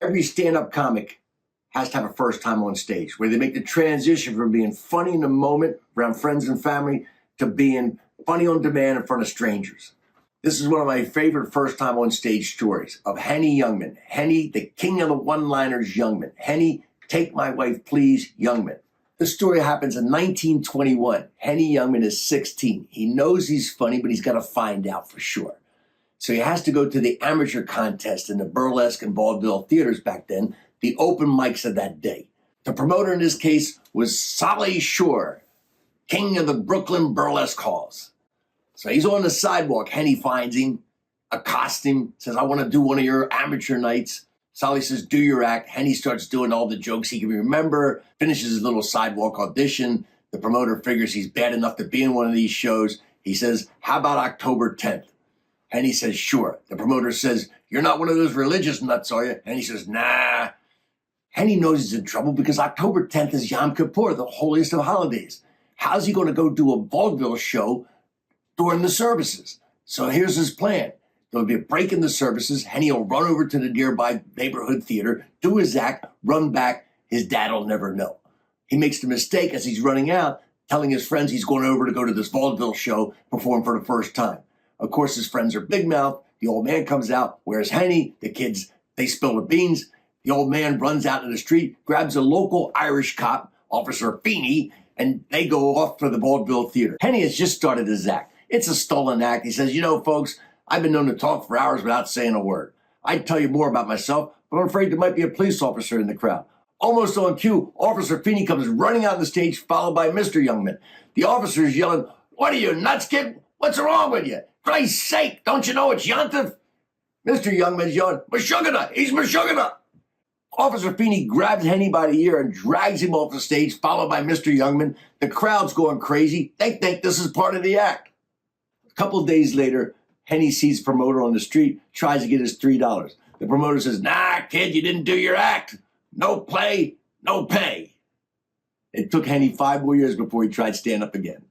Every stand-up comic has to have a first time on stage where they make the transition from being funny in the moment around friends and family to being funny on demand in front of strangers. This is one of my favorite first time on stage stories of Henny Youngman. Henny, the king of the one-liners, Youngman. Henny, take my wife, please, Youngman. This story happens in 1921. Henny Youngman is 16. He knows he's funny, but he's got to find out for sure. So he has to go to the amateur contest in the burlesque and vaudeville theaters back then, the open mics of that day. The promoter in this case was Solly Shore, king of the Brooklyn burlesque halls. So he's on the sidewalk. Henny finds him, accosts him, says, I want to do one of your amateur nights. Solly says, do your act. Henny starts doing all the jokes he can remember, finishes his little sidewalk audition. The promoter figures he's bad enough to be in one of these shows. He says, how about October 10th? Henny says, sure. The promoter says, you're not one of those religious nuts, are you? Henny says, nah. Henny knows he's in trouble because October 10th is Yom Kippur, the holiest of holidays. How's he going to go do a vaudeville show during the services? So here's his plan. There'll be a break in the services. Henny will run over to the nearby neighborhood theater, do his act, run back. His dad will never know. He makes the mistake as he's running out, telling his friends he's going over to go to this vaudeville show, perform for the first time. Of course, his friends are big mouth. The old man comes out. Where's Henny? The kids, they spill the beans. The old man runs out in the street, grabs a local Irish cop, Officer Feeney, and they go off for the vaudeville theater. Henny has just started his act. It's a stolen act. He says, you know, folks, I've been known to talk for hours without saying a word. I'd tell you more about myself, but I'm afraid there might be a police officer in the crowd. Almost on cue, Officer Feeney comes running out on the stage, followed by Mr. Youngman. The officer's yelling, what are you, nuts, kid? What's wrong with you? Christ's sake, don't you know it's Yontif? Mr. Youngman's yelling, Meshuggah, he's Meshuggah. Officer Feeney grabs Henny by the ear and drags him off the stage, followed by Mr. Youngman. The crowd's going crazy. They think this is part of the act. A couple of days later, Henny sees the promoter on the street, tries to get his $3. The promoter says, nah, kid, you didn't do your act. No play, no pay. It took Henny 5 more years before he tried stand-up again.